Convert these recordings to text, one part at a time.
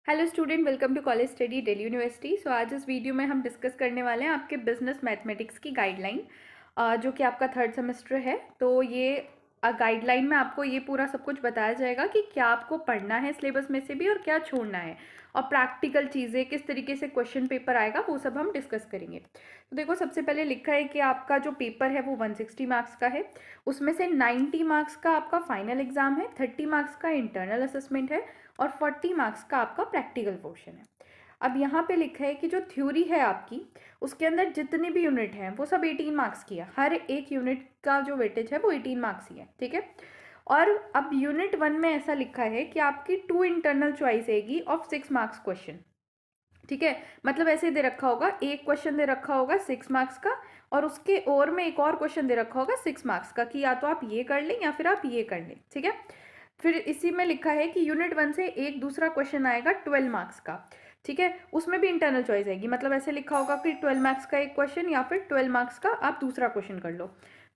Hello student, welcome to college study Delhi university. So आज इस video में हम डिस्कस करने वाले हैं आपके बिजनेस मैथमेटिक्स की गाइडलाइन, जो कि आपका थर्ड सेमेस्टर है। तो ये गाइडलाइन में आपको ये पूरा सब कुछ बताया जाएगा कि क्या आपको पढ़ना है सिलेबस में से भी और क्या छोड़ना है, और प्रैक्टिकल चीज़ें किस तरीके से क्वेश्चन पेपर आएगा वो सब हम डिस्कस करेंगे। तो देखो, सबसे पहले लिखा है कि आपका जो पेपर है वो 160 मार्क्स का है। उसमें से 90 मार्क्स का आपका फाइनल एग्जाम है, 30 मार्क्स का इंटरनल असेसमेंट है और 40 मार्क्स का आपका प्रैक्टिकल पोर्शन है। अब यहाँ पे लिखा है कि जो थ्योरी है आपकी, उसके अंदर जितनी भी यूनिट हैं वो सब 18 मार्क्स की है। हर एक यूनिट का जो वेटेज है वो 18 मार्क्स ही है, ठीक है। और अब यूनिट 1 में ऐसा लिखा है कि आपकी 2 इंटरनल चॉइस आएगी ऑफ 6 मार्क्स क्वेश्चन, ठीक है। मतलब ऐसे दे रखा होगा, एक क्वेश्चन दे रखा होगा 6 मार्क्स का और उसके और में एक और क्वेश्चन दे रखा होगा 6 मार्क्स का कि या तो आप ये कर लें या फिर आप ये कर लें, ठीक है। फिर इसी में लिखा है कि यूनिट 1 से एक दूसरा क्वेश्चन आएगा 12 मार्क्स का, ठीक है। उसमें भी इंटरनल चॉइस आएगी, मतलब ऐसे लिखा होगा कि 12 मार्क्स का एक क्वेश्चन या फिर 12 मार्क्स का आप दूसरा क्वेश्चन कर लो।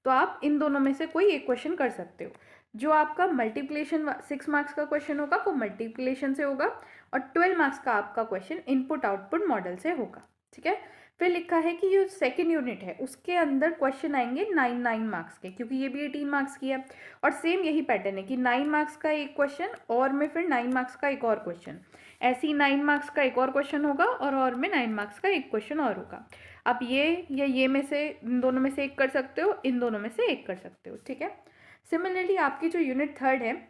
तो आप इन दोनों में से कोई एक क्वेश्चन कर सकते हो। जो आपका मल्टीप्लिकेशन 6 मार्क्स का क्वेश्चन होगा वो मल्टीप्लिकेशन से होगा और 12 मार्क्स का आपका क्वेश्चन इनपुट आउटपुट मॉडल से होगा, ठीक है। फिर लिखा है कि जो सेकेंड यूनिट है उसके अंदर क्वेश्चन आएंगे 9 मार्क्स के, क्योंकि ये भी 18 मार्क्स की है। और सेम यही पैटर्न है कि 9 मार्क्स का एक क्वेश्चन और में फिर 9 मार्क्स का एक और क्वेश्चन, ऐसे ही 9 मार्क्स का एक और क्वेश्चन होगा और में 9 मार्क्स का एक क्वेश्चन और होगा। आप ये या ये में से इन दोनों में से एक कर सकते हो, इन दोनों में से एक कर सकते हो, ठीक है। सिमिलरली आपकी जो यूनिट थर्ड है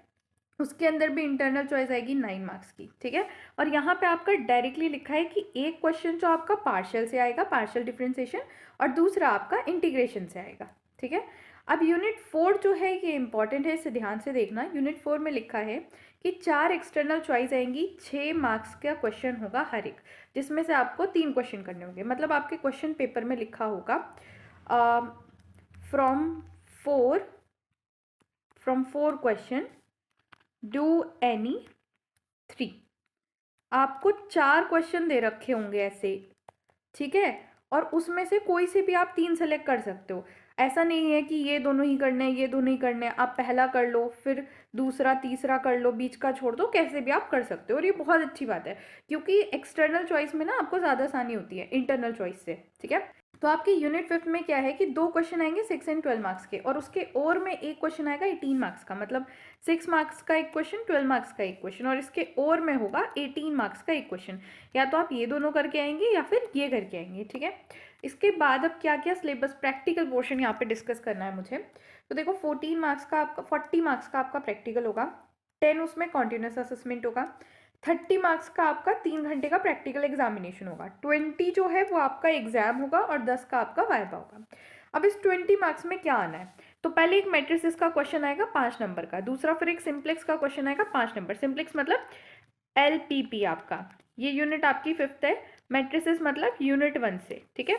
उसके अंदर भी इंटरनल चॉइस आएगी 9 मार्क्स की, ठीक है। और यहाँ पे आपका डायरेक्टली लिखा है कि एक क्वेश्चन जो आपका पार्शियल से आएगा, पार्शियल डिफरेंशिएशन, और दूसरा आपका इंटीग्रेशन से आएगा, ठीक है। अब यूनिट 4 जो है ये इंपॉर्टेंट है, इसे ध्यान से देखना। यूनिट 4 में लिखा है कि 4 एक्सटर्नल चॉइस आएंगी, 6 मार्क्स का क्वेश्चन होगा हर एक, जिसमें से आपको 3 क्वेश्चन करने होंगे। मतलब आपके क्वेश्चन पेपर में लिखा होगा from four question do any 3। आपको 4 क्वेश्चन दे रखे होंगे ऐसे, ठीक है। और उसमें से कोई से भी आप 3 सेलेक्ट कर सकते हो। ऐसा नहीं है कि ये दोनों ही करने हैं, ये दोनों ही करने हैं। आप पहला कर लो, फिर दूसरा तीसरा कर लो, बीच का छोड़ दो, कैसे भी आप कर सकते हो। और ये बहुत अच्छी बात है, क्योंकि एक्सटर्नल चॉइस में ना आपको ज़्यादा आसानी होती है इंटरनल चॉइस से, ठीक है। तो आपकी यूनिट 5 में क्या है कि 2 क्वेश्चन आएंगे 6 एंड 12 मार्क्स के, और उसके और में एक क्वेश्चन आएगा 18 मार्क्स का। मतलब 6 मार्क्स का एक क्वेश्चन, 12 मार्क्स का एक क्वेश्चन, और इसके और में होगा 18 मार्क्स का एक क्वेश्चन। या तो आप ये दोनों करके आएंगे या फिर ये करके आएंगे, ठीक है। इसके बाद अब क्या क्या सिलेबस प्रैक्टिकल पोर्शन यहाँ पे डिस्कस करना है मुझे। तो देखो, 14 मार्क्स का आपका 40 मार्क्स का आपका प्रैक्टिकल होगा, 10 उसमें कॉन्टिन्यूस असेसमेंट होगा, 30 मार्क्स का आपका 3 घंटे का प्रैक्टिकल एग्जामिनेशन होगा, 20 जो है वो आपका एग्जाम होगा और 10 का आपका वाइवा होगा। अब इस 20 मार्क्स में क्या आना है, तो पहले एक मैट्रिसेस का क्वेश्चन आएगा 5 नंबर का, दूसरा फिर एक सिंप्लेक्स का क्वेश्चन आएगा 5 नंबर। सिंप्लेक्स मतलब LPP आपका, ये यूनिट आपकी 5th है। मैट्रिसेस मतलब यूनिट 1 से, ठीक है।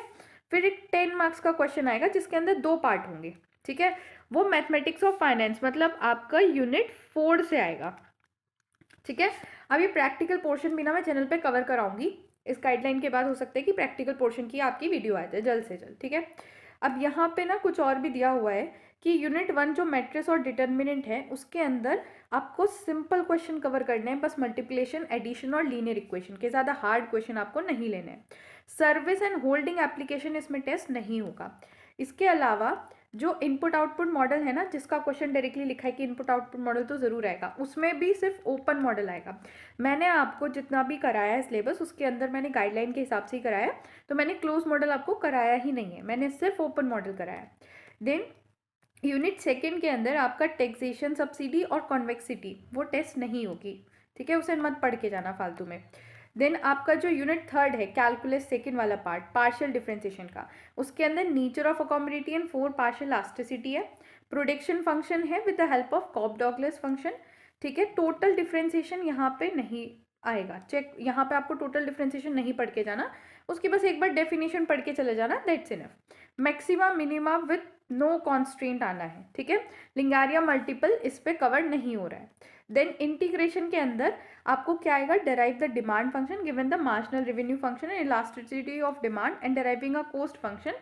फिर एक 10 मार्क्स का क्वेश्चन आएगा जिसके अंदर 2 पार्ट होंगे, ठीक है। वो मैथमेटिक्स ऑफ फाइनेंस मतलब आपका यूनिट 4 से आएगा, ठीक है। अब ये प्रैक्टिकल पोर्शन भी ना मैं चैनल पे कवर कराऊंगी। इस गाइडलाइन के बाद हो सकता है कि प्रैक्टिकल पोर्शन की आपकी वीडियो आ जाए जल्द से जल्द, ठीक है। अब यहाँ पे ना कुछ और भी दिया हुआ है कि यूनिट 1 जो मैट्रिक्स और डिटर्मिनेंट है उसके अंदर आपको सिंपल क्वेश्चन कवर करने हैं, बस मल्टीप्लिकेशन, एडिशन और लीनियर इक्वेशन के, ज़्यादा हार्ड क्वेश्चन आपको नहीं लेने हैं। सर्विस एंड होल्डिंग एप्लीकेशन इसमें टेस्ट नहीं होगा। इसके अलावा जो इनपुट आउटपुट मॉडल है ना, जिसका क्वेश्चन डायरेक्टली लिखा है कि इनपुट आउटपुट मॉडल तो ज़रूर आएगा, उसमें भी सिर्फ ओपन मॉडल आएगा। मैंने आपको जितना भी कराया है सिलेबस उसके अंदर मैंने गाइडलाइन के हिसाब से ही कराया, तो मैंने क्लोज मॉडल आपको कराया ही नहीं है, मैंने सिर्फ ओपन मॉडल कराया। देन यूनिट 2 के अंदर आपका टैक्सेशन, सब्सिडी और कॉन्वेक्सिटी वो टेस्ट नहीं होगी, ठीक है, उसे मत पढ़ के जाना फालतू में। देन आपका जो यूनिट 3 है कैलकुलस 2 वाला पार्ट, पार्शियल डिफरेंशिएशन का, उसके अंदर nature of a commodity and 4 partial elasticity है, प्रोडक्शन फंक्शन है with the help of Cobb Douglas function, ठीक है। टोटल डिफरेंशिएशन यहाँ पे नहीं आएगा, चेक, यहाँ पे आपको टोटल डिफरेंशिएशन नहीं पढ़ के जाना, उसकी बस एक बार डेफिनेशन पढ़ के चले जाना, that's enough. Maxima minima with no constraint आना है, ठीक है। लिंगारिया मल्टीपल इस पे कवर नहीं हो रहा है। देन इंटीग्रेशन के अंदर आपको क्या आएगा, derive the demand function given the marginal revenue function and elasticity of demand and deriving a cost function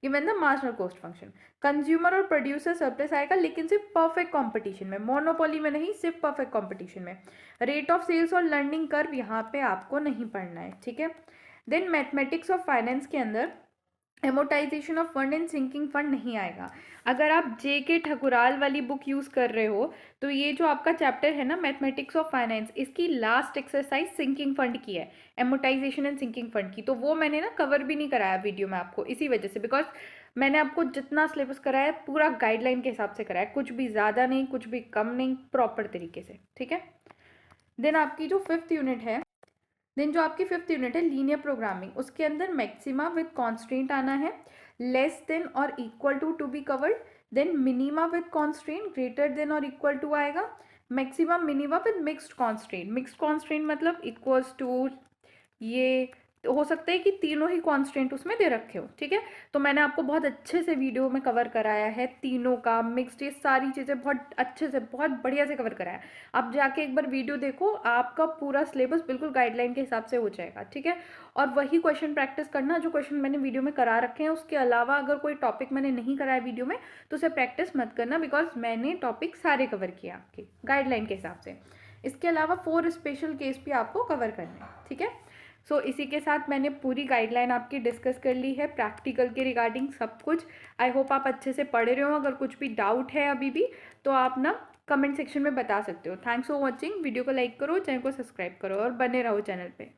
given the marginal cost function. Consumer और प्रोड्यूसर सरप्लस आएगा लेकिन सिर्फ परफेक्ट कंपटीशन में, मोनोपोली में नहीं, सिर्फ परफेक्ट कंपटीशन में। Rate of sales और लर्निंग कर्व यहाँ पे आपको नहीं पढ़ना है, ठीक है। देन मैथमेटिक्स ऑफ फाइनेंस के अंदर amortisation of fund and sinking fund नहीं आएगा। अगर आप JK ठकुराल वाली बुक यूज़ कर रहे हो तो ये जो आपका चैप्टर है ना मैथमेटिक्स ऑफ फाइनेंस, इसकी लास्ट एक्सरसाइज सिंकिंग फंड की है, एमोटाइजेशन एंड सिंकिंग फंड की। तो वो मैंने ना कवर भी नहीं कराया वीडियो में आपको इसी वजह से, बिकॉज मैंने आपको जितना सिलेबस कराया है पूरा गाइडलाइन के हिसाब से कराया है, कुछ भी ज़्यादा नहीं, कुछ भी कम नहीं, प्रॉपर तरीके से, ठीक है। देन आपकी जो फिफ्थ यूनिट है, लीनियर प्रोग्रामिंग, उसके अंदर मैक्सिमा विद कॉन्स्ट्रेंट आना है, लेस देन और equal to be covered. Then minima with constraint, greater than और इक्वल टू आएगा। Maxima minima with mixed constraint मतलब इक्वल्स टू, ये हो सकता है कि तीनों ही कॉन्स्टेंट उसमें दे रखे हो, ठीक है। तो मैंने आपको बहुत अच्छे से वीडियो में कवर कराया है तीनों का, मिक्स्ड, ये सारी चीज़ें बहुत अच्छे से, बहुत बढ़िया से कवर कराया है। आप जाके एक बार वीडियो देखो, आपका पूरा सिलेबस बिल्कुल गाइडलाइन के हिसाब से हो जाएगा, ठीक है। और वही क्वेश्चन प्रैक्टिस करना जो क्वेश्चन मैंने वीडियो में करा रखे हैं, उसके अलावा अगर कोई टॉपिक मैंने नहीं कराया वीडियो में तो उसे प्रैक्टिस मत करना, बिकॉज मैंने टॉपिक सारे कवर किए आपके गाइडलाइन के हिसाब से। इसके अलावा 4 स्पेशल केस भी आपको कवर करने हैं, ठीक है। सो इसी के साथ मैंने पूरी गाइडलाइन आपकी डिस्कस कर ली है, प्रैक्टिकल के रिगार्डिंग सब कुछ। आई होप आप अच्छे से पढ़ रहे हो। अगर कुछ भी डाउट है अभी भी तो आप ना कमेंट सेक्शन में बता सकते हो। Thanks for watching. वीडियो को लाइक करो, चैनल को सब्सक्राइब करो और बने रहो चैनल पे।